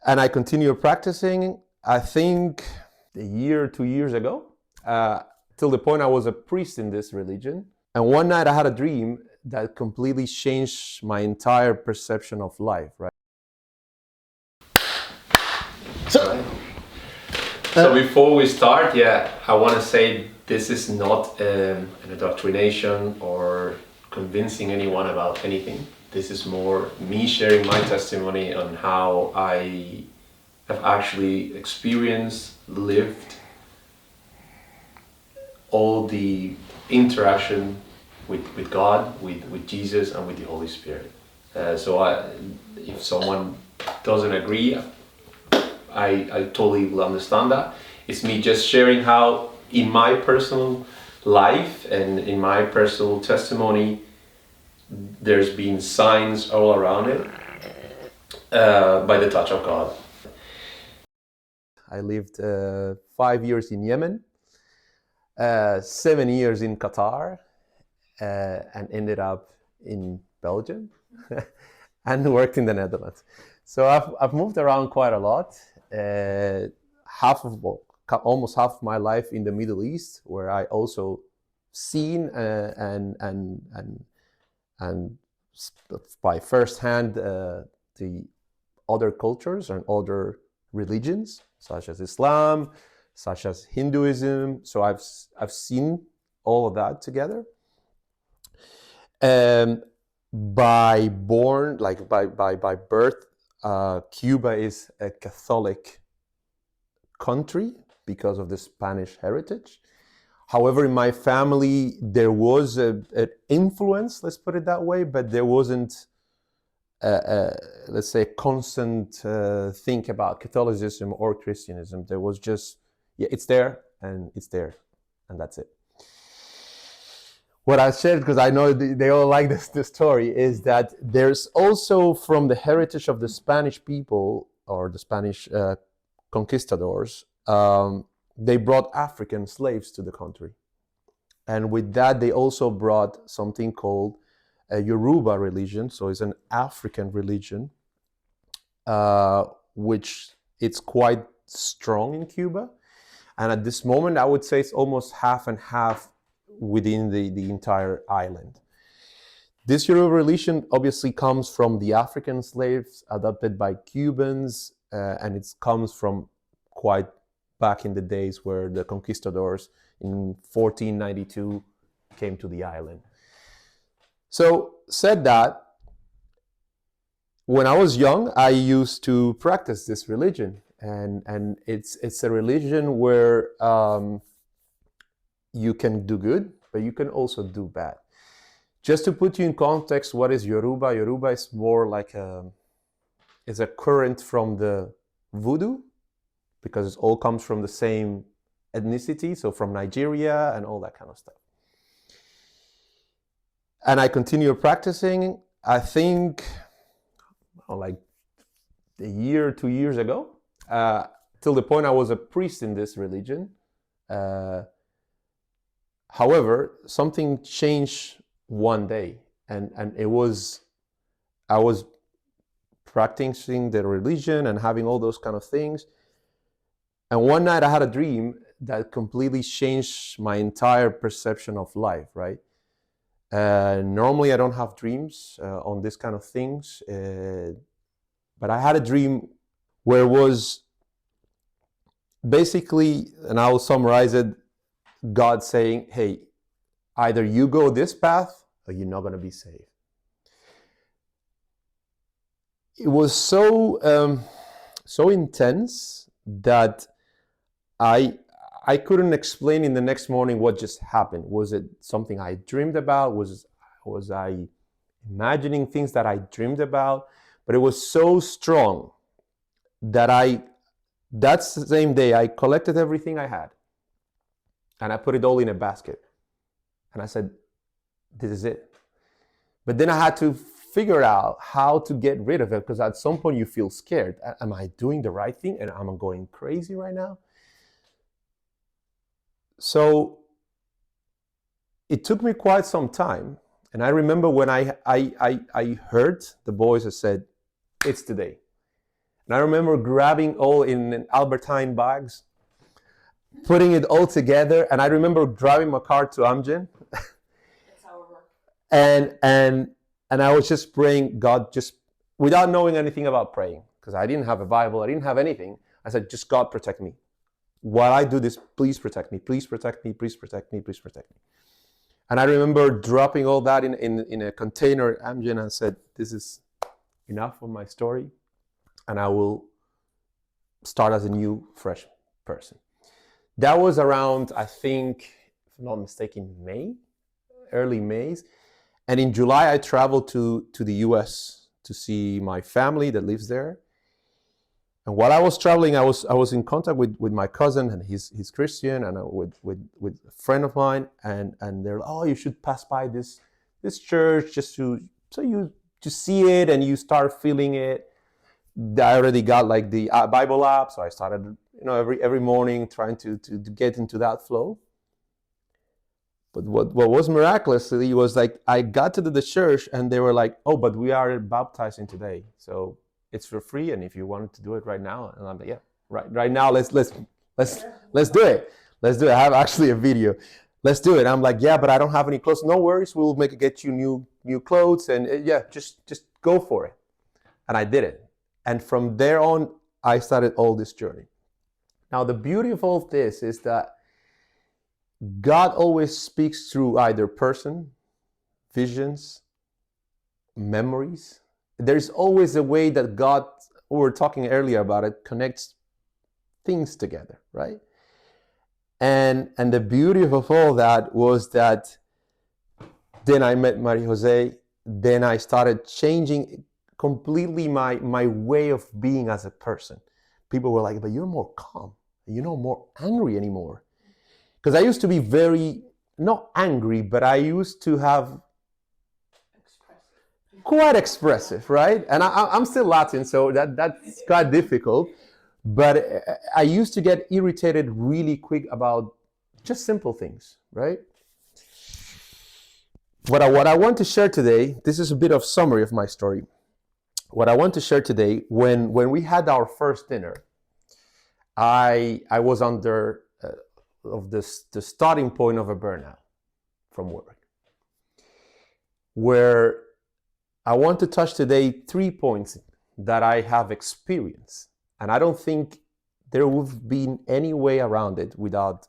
And I continued practicing, I think a year, 2 years ago, till the point I was a priest in this religion. And one night I had a dream that completely changed my entire perception of life, right? So before we start, I want to say this is not an indoctrination or convincing anyone about anything. This is more me sharing my testimony on how I have actually experienced, lived all the interaction with God, with Jesus, and with the Holy Spirit. If someone doesn't agree, I totally will understand that. It's me just sharing how in my personal life and in my personal testimony, there's been signs all around it by the touch of God. I lived 5 years in Yemen, 7 years in Qatar, and ended up in Belgium and worked in the Netherlands. So I've moved around quite a lot. Almost half of my life in the Middle East, where I also seen and by firsthand the other cultures and other religions, such as Islam, such as Hinduism. So I've seen all of that together. By birth, Cuba is a Catholic country because of the Spanish heritage. However, in my family, there was an influence, let's put it that way, but there wasn't, let's say, a constant think about Catholicism or Christianism. There was just, it's there, and that's it. What I shared, because I know they all like this story, is that there's also, from the heritage of the Spanish people or the Spanish conquistadors, they brought African slaves to the country. And with that, they also brought something called a Yoruba religion. So it's an African religion, which it's quite strong in Cuba. And at this moment, I would say it's almost half and half within the entire island. This Yoruba religion obviously comes from the African slaves adopted by Cubans, and it comes from quite back in the days where the conquistadors in 1492 came to the island. So, said that, when I was young, I used to practice this religion, and it's a religion where you can do good, but you can also do bad. Just to put you in context, what is Yoruba? Yoruba is more like it's a current from the voodoo, because it all comes from the same ethnicity, so from Nigeria and all that kind of stuff. And I continued practicing, I think, like a year, 2 years ago, till the point I was a priest in this religion. However, something changed one day, and I was practicing the religion and having all those kind of things. And one night I had a dream that completely changed my entire perception of life, right? Normally I don't have dreams on this kind of things, but I had a dream where it was basically, and I will summarize it, God saying, hey, either you go this path or you're not going to be saved. It was so intense that I couldn't explain in the next morning what just happened. Was it something I dreamed about? Was I imagining things that I dreamed about? But it was so strong that that's the same day I collected everything I had and I put it all in a basket. And I said, this is it. But then I had to figure out how to get rid of it, because at some point you feel scared. Am I doing the right thing? And am I going crazy right now? So it took me quite some time. And I remember when I heard the voice that said, it's today. And I remember grabbing all in Albertine bags, putting it all together. And I remember driving my car to Amgen. That's how it works. And I was just praying, God, just without knowing anything about praying, because I didn't have a Bible, I didn't have anything. I said, just God, protect me. While I do this, please protect me, please protect me, please protect me, please protect me. And I remember dropping all that in a container at Amgen and said, this is enough of my story, and I will start as a new, fresh person. That was around, I think, if I'm not mistaken, May, early May. And in July, I traveled to the US to see my family that lives there. And while I was traveling, I was in contact with my cousin, and he's Christian, and with a friend of mine, and they're like, oh, you should pass by this church just so you see it and you start feeling it. I already got like the Bible app, so I started every morning trying to get into that flow. But what was miraculously was like I got to the church and they were like, oh, but we are baptizing today, so it's for free, and if you wanted to do it right now, and I'm like, yeah, right now, let's do it. Let's do it. I have actually a video. Let's do it. I'm like, yeah, but I don't have any clothes. No worries, we'll get you new clothes, and yeah, just go for it. And I did it. And from there on, I started all this journey. Now, the beauty of all this is that God always speaks through either person, visions, memories. There's always a way that God, we were talking earlier about it, connects things together, right? And the beauty of all that was that then I met Maria Jose. Then I started changing completely my way of being as a person. People were like, but you're more calm. You're not more angry anymore. Because I used to be very, not angry, but I used to have quite expressive, right? And I'm still Latin, so that's quite difficult. But I used to get irritated really quick about just simple things, right? What I want to share today, this is a bit of summary of my story. What I want to share today, when we had our first dinner, I was under the starting point of a burnout from work, where I want to touch today 3 points that I have experienced. And I don't think there would have been any way around it without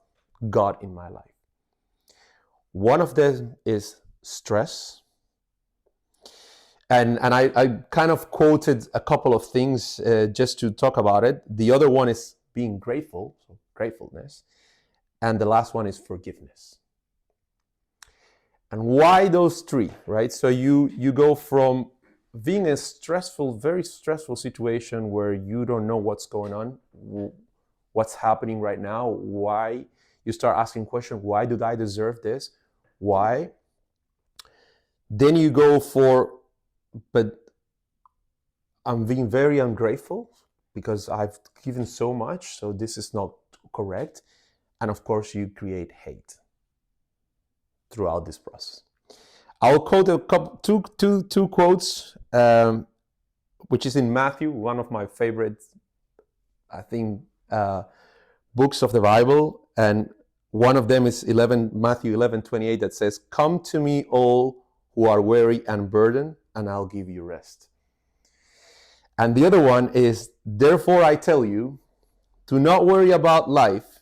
God in my life. One of them is stress. And I kind of quoted a couple of things just to talk about it. The other one is being grateful, so gratefulness. And the last one is forgiveness. And why those three, right? So you go from being a very stressful situation where you don't know what's going on, what's happening right now, why you start asking questions, why did I deserve this? Why? Then you go for, but I'm being very ungrateful because I've given so much, so this is not correct. And of course, you create hate throughout this process. I'll quote two quotes, which is in Matthew, one of my favorite, I think, books of the Bible. And one of them is Matthew 11:28 that says, "Come to me all who are weary and burdened, and I'll give you rest." And the other one is, "Therefore I tell you, do not worry about life,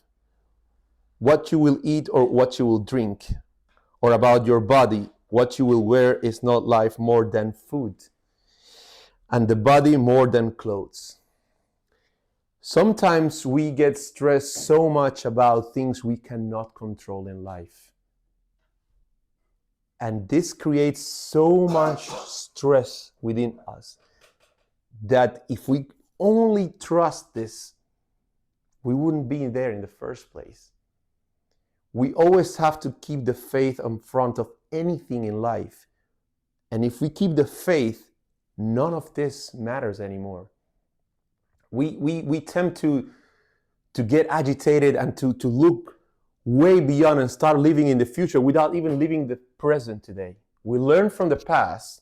what you will eat or what you will drink, or about your body, what you will wear. Is not life more than food, and the body more than clothes?" Sometimes we get stressed so much about things we cannot control in life. And this creates so much stress within us that if we only trust this, we wouldn't be there in the first place. We always have to keep the faith in front of anything in life. And if we keep the faith, none of this matters anymore. We tend to get agitated and to look way beyond and start living in the future without even living the present today. We learn from the past,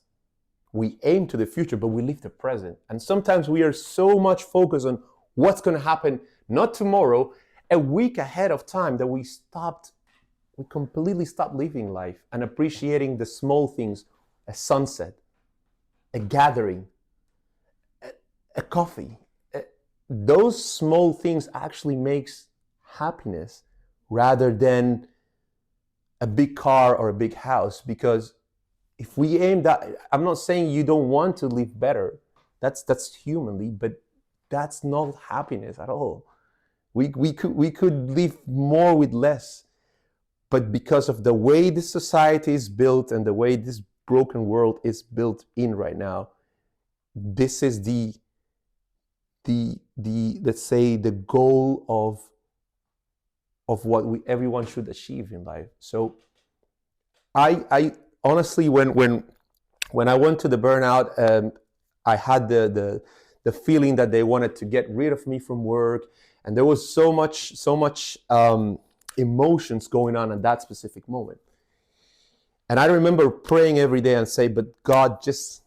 we aim to the future, but we live the present. And sometimes we are so much focused on what's going to happen, not tomorrow, a week ahead of time, that we completely stopped living life and appreciating the small things, a sunset, a gathering, a coffee. Those small things actually makes happiness rather than a big car or a big house. Because if we aim that, I'm not saying you don't want to live better. That's humanly, but that's not happiness at all. We could live more with less. But because of the way this society is built and the way this broken world is built in right now, this is the let's say the goal of what everyone should achieve in life. So I honestly, when I went to the burnout, I had the feeling that they wanted to get rid of me from work, and there was so much emotions going on at that specific moment. And I remember praying every day and say, but God, just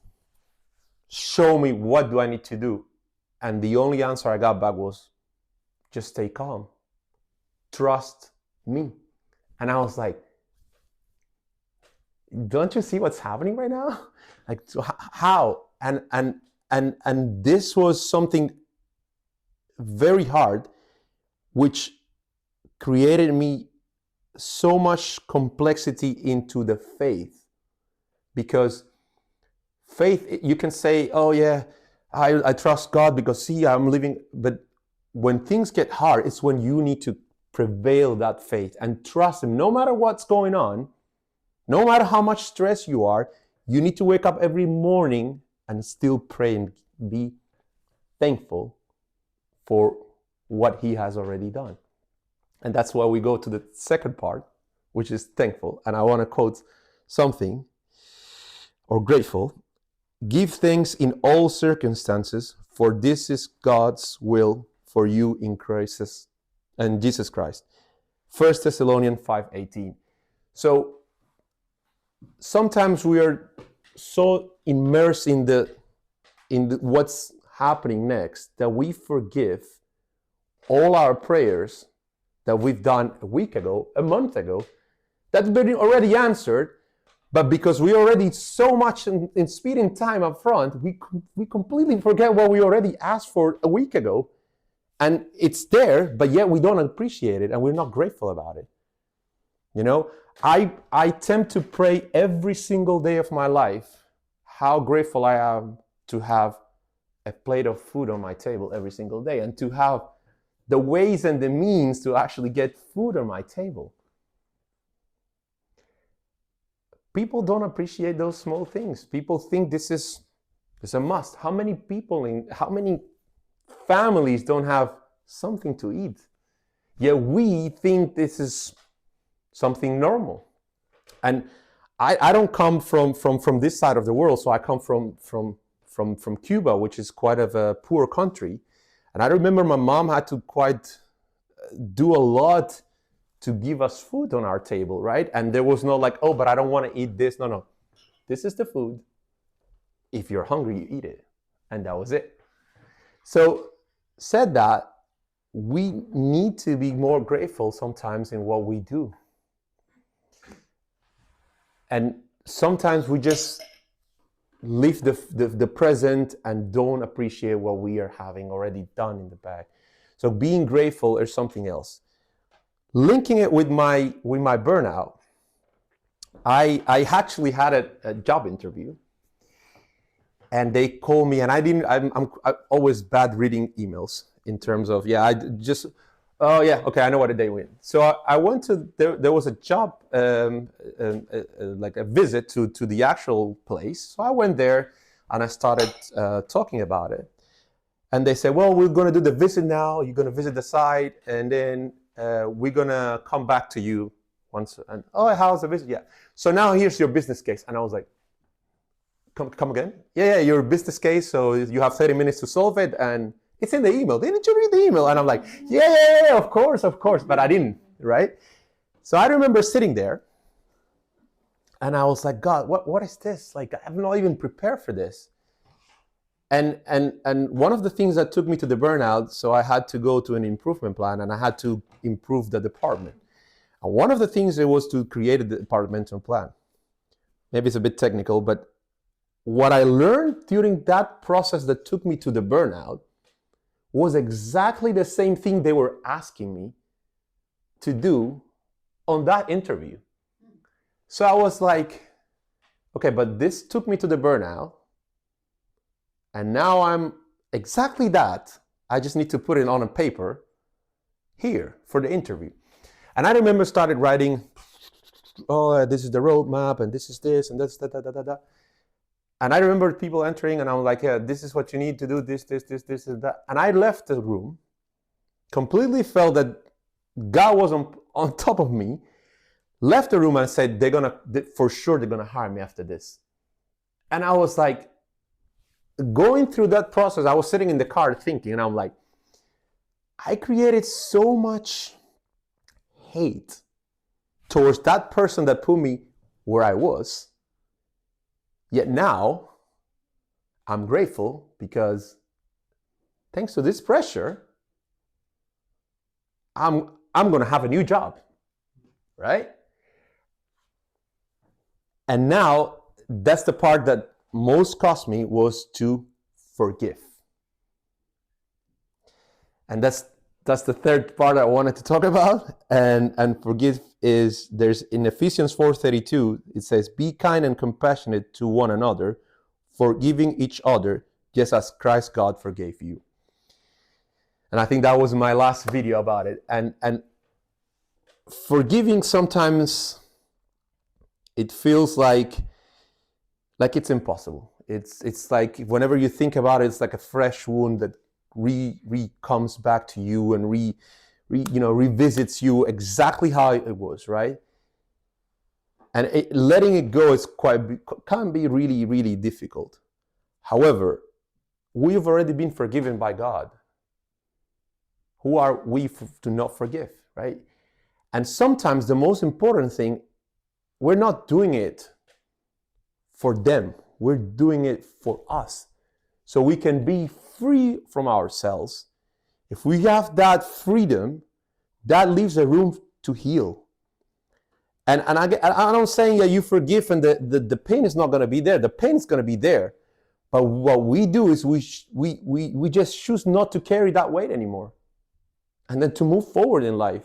show me, what do I need to do? And the only answer I got back was, just stay calm. Trust me. And I was like, don't you see what's happening right now? Like, so how? And this was something very hard, which created me so much complexity into the faith. Because faith, you can say, oh yeah, I trust God because see, I'm living, but when things get hard, it's when you need to prevail that faith and trust Him. No matter what's going on, no matter how much stress you are, you need to wake up every morning and still pray and be thankful for what He has already done. And that's why we go to the second part, which is thankful. And I want to quote something, or grateful. Give thanks in all circumstances, for this is God's will for you in Christ and Jesus Christ. 1 Thessalonians 5:18. So sometimes we are so immersed in the what's happening next that we forgive all our prayers that we've done a week ago, a month ago, that's been already answered. But because we already so much in speeding time up front, we completely forget what we already asked for a week ago. And it's there, but yet we don't appreciate it and we're not grateful about it. You know, I tend to pray every single day of my life how grateful I am to have a plate of food on my table every single day, and to have the ways and the means to actually get food on my table. People don't appreciate those small things. People think this is a must. How many families don't have something to eat? Yet we think this is something normal. And I don't come from this side of the world, so I come from Cuba, which is quite of a poor country. And I remember my mom had to quite do a lot to give us food on our table, right? And there was no like, oh, but I don't want to eat this. No. This is the food. If you're hungry, you eat it. And that was it. So, said that, we need to be more grateful sometimes in what we do. And sometimes we just live the present and don't appreciate what we are having already done in the bag. So being grateful is something else. Linking it with my burnout, I actually had a job interview, and they called me, and I'm always bad reading emails in terms of I know what they win. So I went to there was a job like a visit to the actual place. So I went there and I started talking about it, and they said, well, we're going to do the visit now. You're going to visit the site, and then we're going to come back to you once. And how's the visit? Yeah. So now here's your business case. And I was like, come again? Yeah, your business case. So you have 30 minutes to solve it, and it's in the email. Didn't you read the email? And I'm like, yeah, of course. But I didn't, right? So I remember sitting there, And I was like, God, what is this? Like, I'm not even prepared for this. And one of the things that took me to the burnout, so I had to go to an improvement plan and I had to improve the department. And one of the things it was to create a departmental plan. Maybe it's a bit technical, but what I learned during that process that took me to the burnout was exactly the same thing they were asking me to do on that interview. So I was like, okay, but this took me to the burnout, and now I'm exactly that. I just need to put it on a paper here for the interview. And I remember started writing, oh, this is the roadmap, and this is this, and that's da. And I remember people entering, and I'm like, yeah, this is what you need to do, this, and that. And I left the room, completely felt that God was on top of me, left the room and said, for sure they're gonna hire me after this. And I was like, going through that process, I was sitting in the car thinking, and I'm like, I created so much hate towards that person that put me where I was. Yet now, I'm grateful because thanks to this pressure, I'm gonna have a new job, right? And now, that's the part that most cost me, was to forgive. And that's the third part I wanted to talk about. And forgive is, there's in Ephesians 4:32, it says, be kind and compassionate to one another, forgiving each other, just as Christ God forgave you. And I think that was my last video about it. And forgiving, sometimes it feels like it's impossible. It's like whenever you think about it, it's like a fresh wound that comes back to you and revisits you exactly how it was, right? And letting it go can be really, really difficult. However, we've already been forgiven by God. Who are we to not forgive, right? And sometimes the most important thing, we're not doing it for them. We're doing it for us. So we can be free from ourselves. If we have that freedom, that leaves a room to heal. And I'm not saying that you forgive and the pain is not going to be there. The pain is going to be there. But what we do is we just choose not to carry that weight anymore. And then to move forward in life.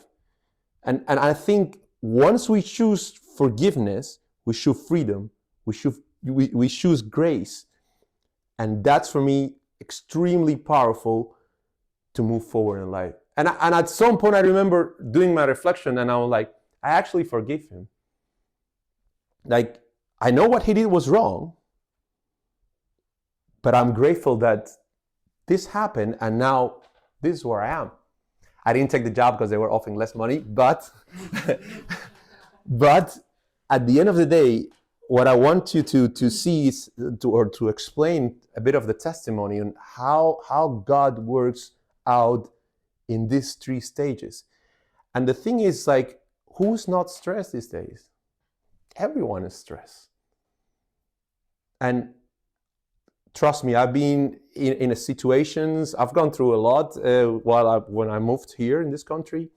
And I think once we choose forgiveness, we choose freedom, we choose grace. And that's, for me, extremely powerful to move forward in life. And at some point I remember doing my reflection and I was like, I actually forgive him. Like, I know what he did was wrong, but I'm grateful that this happened and now this is where I am. I didn't take the job because they were offering less money, but but at the end of the day, what I want you to see is to explain a bit of the testimony on how God works out in these three stages. And the thing is, like, who's not stressed these days? Everyone is stressed. And trust me, I've been in situations, I've gone through a lot when I moved here in this country.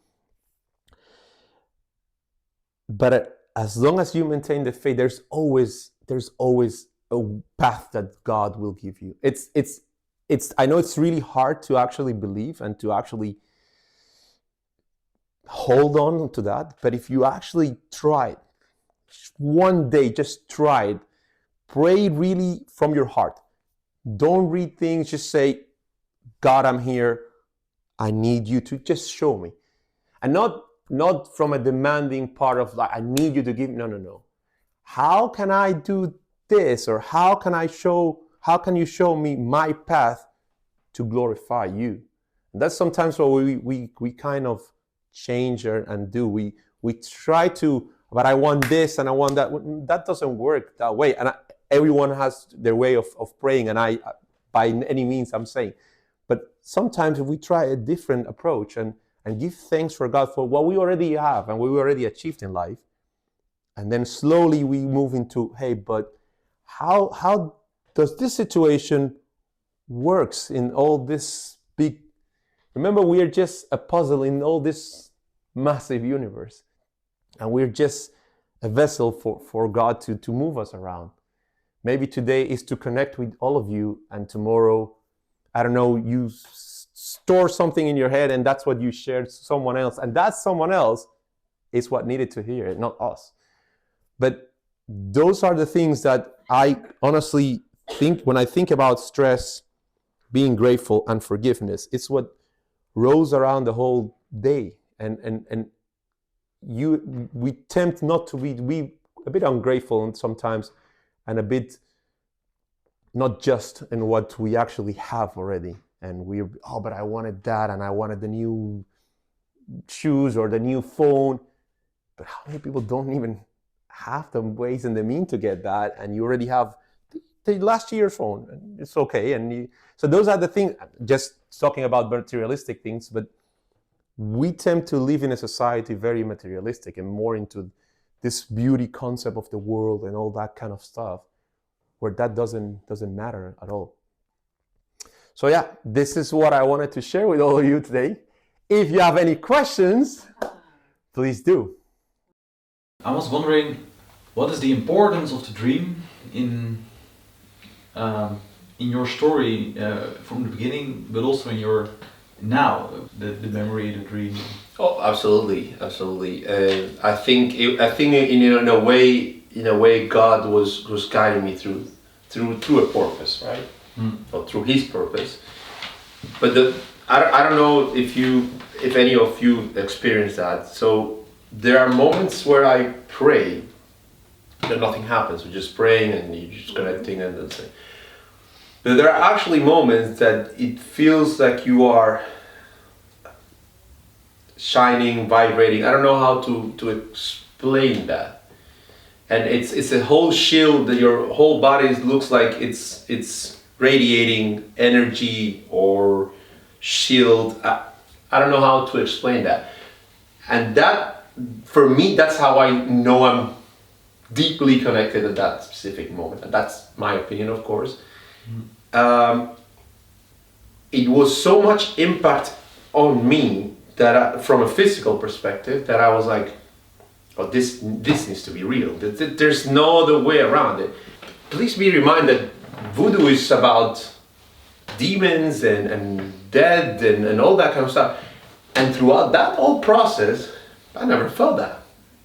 But as long as you maintain the faith, there's always a path that God will give you. I know it's really hard to actually believe and to actually hold on to that. But if you actually try it, one day, just try it. Pray really from your heart. Don't read things, just say, God, I'm here. I need you to just show me. And not from a demanding part of like, I need you to give. No. How can I do this? Or how can you show me my path to glorify you? And that's sometimes what we kind of change and do. We try to, but I want this and I want that. That doesn't work that way. And everyone has their way of praying, and I, by any means, I'm saying. But sometimes if we try a different approach and give thanks for God for what we already have and what we already achieved in life, And then slowly we move into, hey, but how does this situation works in all this big, remember, we are just a puzzle in all this massive universe. And we're just a vessel for God to move us around. Maybe today is to connect with all of you, and tomorrow, I don't know, you store something in your head and that's what you shared to someone else. And that someone else is what needed to hear it, not us. But those are the things that I honestly think, when I think about stress, being grateful, and forgiveness, it's what rolls around the whole day. And we tempt not to be a bit ungrateful and sometimes, and a bit not just in what we actually have already. And we're, oh, but I wanted that, and I wanted the new shoes or the new phone. But how many people don't even have the ways and the means to get that, and you already have the last year's phone, and it's okay. And so those are the things, just talking about materialistic things, but we tend to live in a society very materialistic and more into this beauty concept of the world and all that kind of stuff, where that doesn't matter at all. So yeah, this is what I wanted to share with all of you today. If you have any questions, please do. I was wondering, what is the importance of the dream in your story from the beginning, but also in your now, the memory, the dream? Oh, absolutely. I think in a way, God was guiding me through a purpose, right? Or through His purpose. But I don't know if any of you experience that. So there are moments where I pray, that nothing happens. We're just praying and you're just connecting and that's it. But there are actually moments that it feels like you are shining, vibrating. I don't know how to explain that. And it's a whole shield that your whole body looks like it's radiating energy or shield. I don't know how to explain that. And that, for me, that's how I know I'm deeply connected at that specific moment. And that's my opinion, of course. It was so much impact on me that from a physical perspective, that I was like, oh, this needs to be real. There's no other way around it. Please be reminded, voodoo is about demons and dead and all that kind of stuff. And throughout that whole process, I never felt that.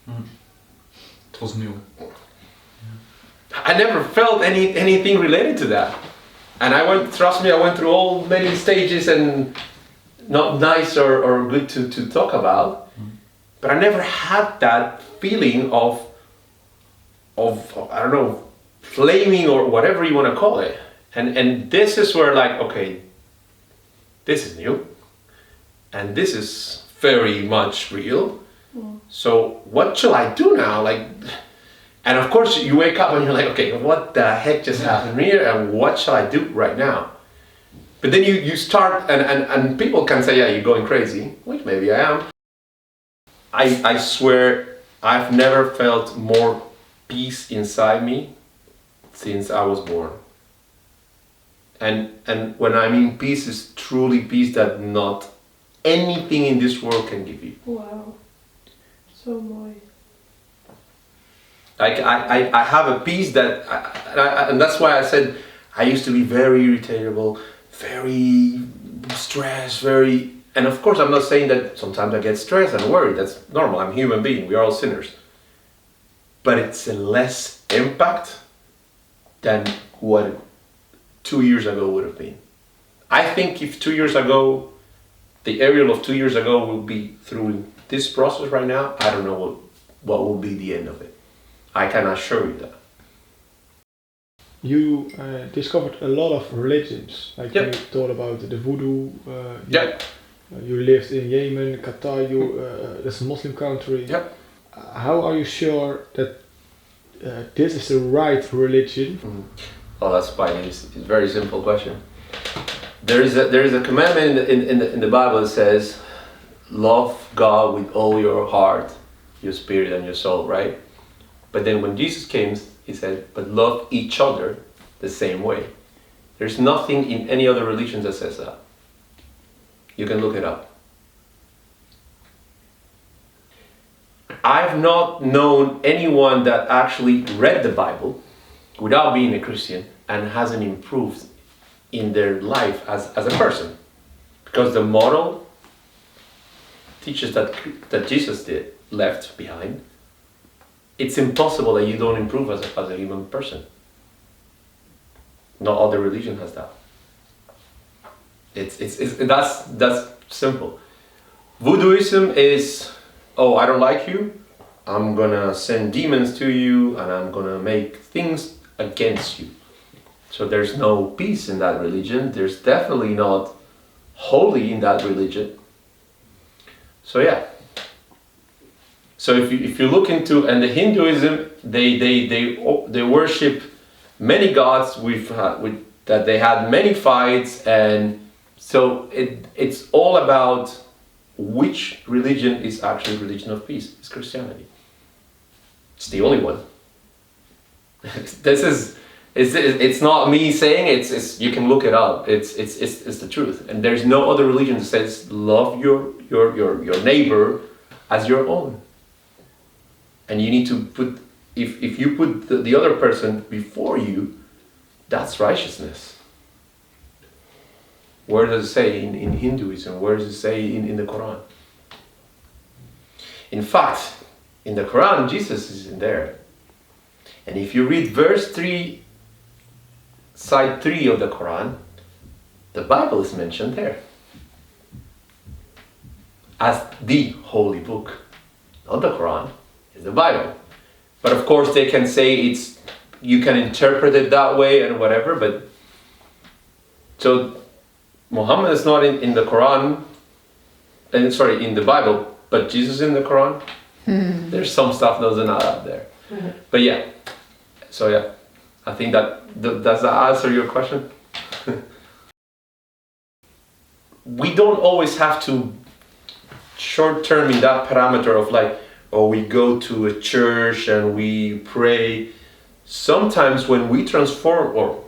It was new. I never felt anything related to that. And I went through all many stages, and not nice or good to talk about. But I never had that feeling of I don't know, flaming or whatever you want to call it. And this is where, like, okay, this is new. And this is very much real. So what shall I do now? Like, and of course you wake up and you're like, okay, what the heck just happened here, and what shall I do right now? But then you start, and people can say, yeah, you're going crazy, which maybe I am. I swear I've never felt more peace inside me since I was born. And when I mean peace, is truly peace that not anything in this world can give you. Wow. So mooi. Like I have a peace that, and that's why I said I used to be very irritable, very stressed, and of course I'm not saying that sometimes I get stressed and worried. That's normal. I'm a human being. We are all sinners. But it's a less impact than what 2 years ago would have been. I think if 2 years ago, the Ariël of 2 years ago will be through this process right now, I don't know what will be the end of it. I can assure you that. You discovered a lot of religions, like Yep. you thought about the voodoo. Yep. You lived in Yemen, Qatar. That's a Muslim country. Yep. How are you sure that this is the right religion? Oh, that's quite easy. It's a very simple question. There is a commandment in the Bible that says, love God with all your heart, your spirit, and your soul, right? But then when Jesus came, he said, but love each other the same way. There's nothing in any other religion that says that. You can look it up. I've not known anyone that actually read the Bible without being a Christian and hasn't improved in their life as a person. Because the model teaches that Jesus left behind. It's impossible that you don't improve as a human person. No other religion has that. That's simple. Voodooism is, oh, I don't like you, I'm gonna send demons to you and I'm gonna make things against you. So there's no peace in that religion. There's definitely not holy in that religion. So yeah. So if you look into, and the Hinduism, they worship many gods that they had many fights, and so it's all about which religion is actually religion of peace. It's Christianity. It's the only one. It's not me saying it's you can look it up. It's the truth, and there's no other religion that says love your neighbor as your own. And you need to put, if you put the other person before you, that's righteousness. Where does it say in Hinduism? Where does it say in the Quran? In fact, in the Quran, Jesus is in there. And if you read verse 3, side 3 of the Quran, the Bible is mentioned there as the holy book. Not the Quran, it's the Bible. But of course they can say you can interpret it that way and whatever, but so Muhammad is not in the Quran, in the Bible, but Jesus in the Quran. There's some stuff that doesn't add up there. But yeah, so yeah, I think does that answer your question? We don't always have to short term in that parameter of like, oh, we go to a church and we pray. Sometimes when we transform, or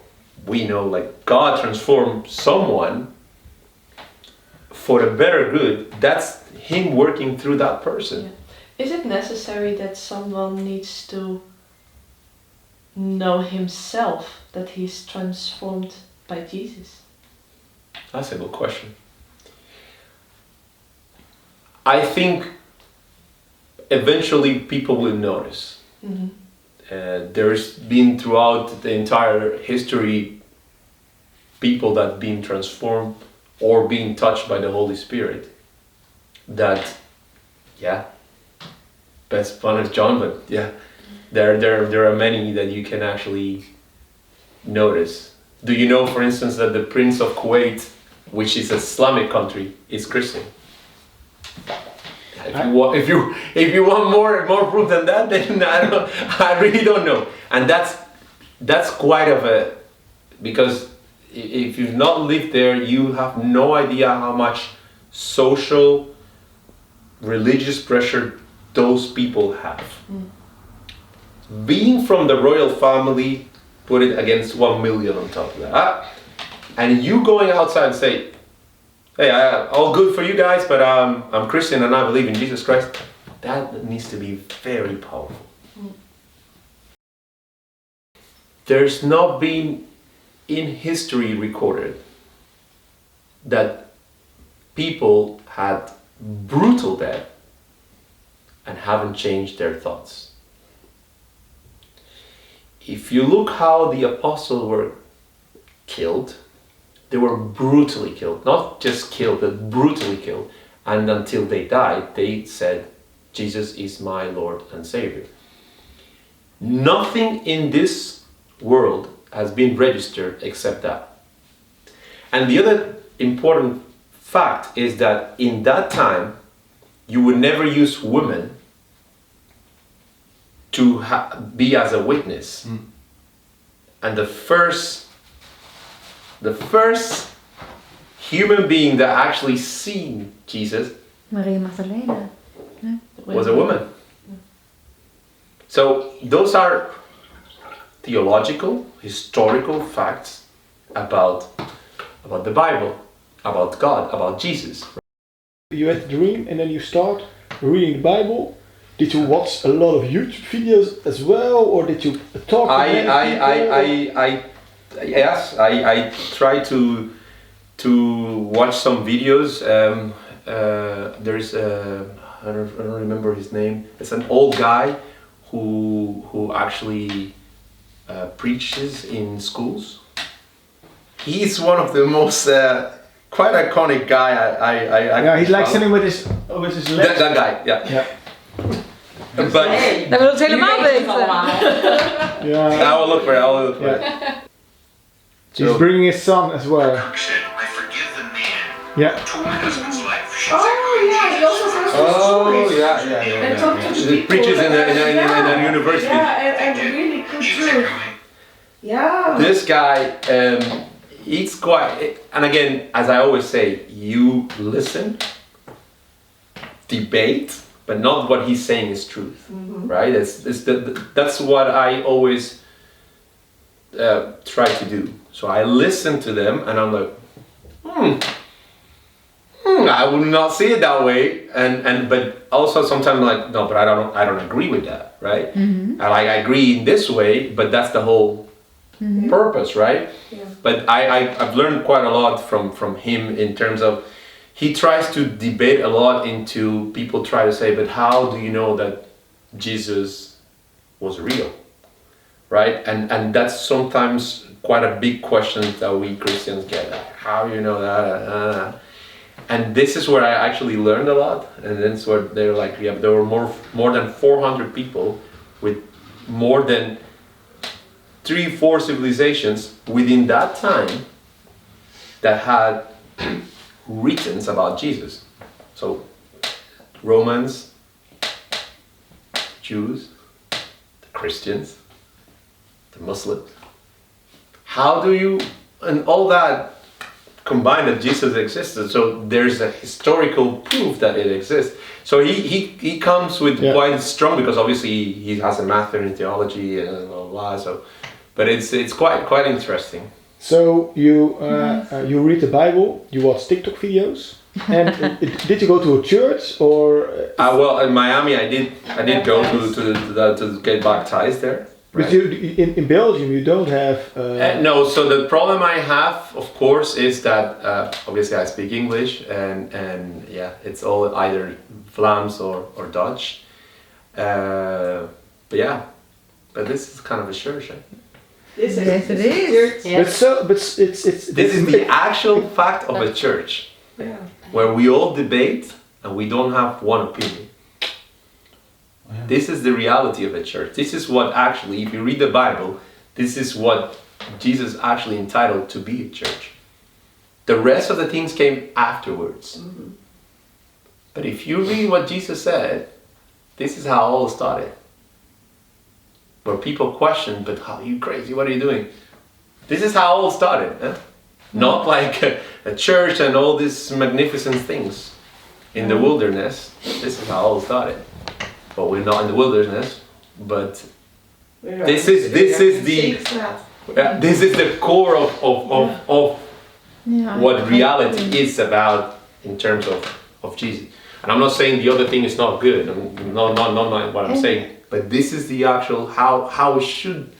we know like God transforms someone for a better good, that's Him working through that person. Yeah. Is it necessary that someone needs to know himself that he's transformed by Jesus? That's a good question. I think eventually people will notice. Mm-hmm. There's been throughout the entire history people that have been transformed or being touched by the Holy Spirit. That, yeah, best one is John, but yeah, there are many that you can actually notice. Do you know, for instance, that the Prince of Kuwait, which is an Islamic country, is Christian? If you want more proof than that, then I really don't know. And that's quite of a, because if you've not lived there, you have no idea how much social, religious pressure those people have. Being from the royal family, put it against 1 million on top of that, and you going outside and say, hey, all good for you guys, but I'm Christian and I believe in Jesus Christ. That needs to be very powerful. There's not been in history recorded that people had brutal death and haven't changed their thoughts. If you look how the apostles were killed, they were brutally killed. Not just killed, but brutally killed. And until they died, they said, Jesus is my Lord and Savior. Nothing in this world has been registered except that. And the other important fact is that in that time, you would never use women to be as a witness. And the first human being that actually seen Jesus Maria Magdalena. was a woman. So those are theological, historical facts about the Bible, about God, about Jesus. You had a dream and then you start reading the Bible. Did you watch a lot of YouTube videos as well, or did you talk to many people? Yes, I try to watch some videos. There's I don't remember his name. It's an old guy who actually preaches in schools. He's one of the most quite iconic guy. Yeah, he's like sitting with his legs. That guy, yeah. Yeah. But Dat wil het helemaal weten. Yeah. I will look for it. I will look for it. Yeah. He's bringing his son as well. I forgive the man Yeah. who took my husband's life. Oh yeah, he also tells the stories. yeah. And talk to He people. preaches in a university. Yeah, and really good too. Yeah. This guy, he's quite, and again, as I always say, you listen, debate, but not what he's saying is truth, right? That's what I always try to do. So I listen to them, and I'm like, I would not see it that way, and but also sometimes I'm like, no, but I don't agree with that, right? I agree in this way, but that's the whole purpose, right? Yeah. But I've learned quite a lot from him in terms of he tries to debate a lot into people try to say, but how do you know that Jesus was real, right? And that's sometimes quite a big question that we Christians get. How do you know that? And this is where I actually learned a lot, and that's where they're like, yeah, there were more than 400 people with more than 3-4 civilizations within that time that had written about Jesus. So Romans, Jews, the Christians, the Muslims. How do you, and all that combined that Jesus existed, so there's a historical proof that it exists. So he comes with quite strong, because obviously he has a master in theology and blah blah. So, but it's quite interesting. So you you read the Bible, you watch TikTok videos, and did you go to a church or? Well, in Miami, I did go to get baptized there. But you, in Belgium, you don't have. No, so the problem I have, of course, is that obviously I speak English, and yeah, it's all either Vlaams or Dutch. But yeah, but this is kind of a church. Eh? Yes, it is. But it's This is the actual fact of a church, Yeah. where we all debate and we don't have one opinion. Yeah. This is the reality of a church. This is what actually, if you read the Bible, this is what Jesus actually entitled to be a church. The rest of the things came afterwards. But if you read what Jesus said, this is how it all started. Where people questioned, but how are you crazy? What are you doing? This is how it all started. Eh? Not like a church and all these magnificent things in the wilderness. This is how it all started. But we're not in the wilderness. But this is the core of what reality is about in terms of Jesus. And I'm not saying the other thing is not good. Not what I'm saying. But this is the actual how it should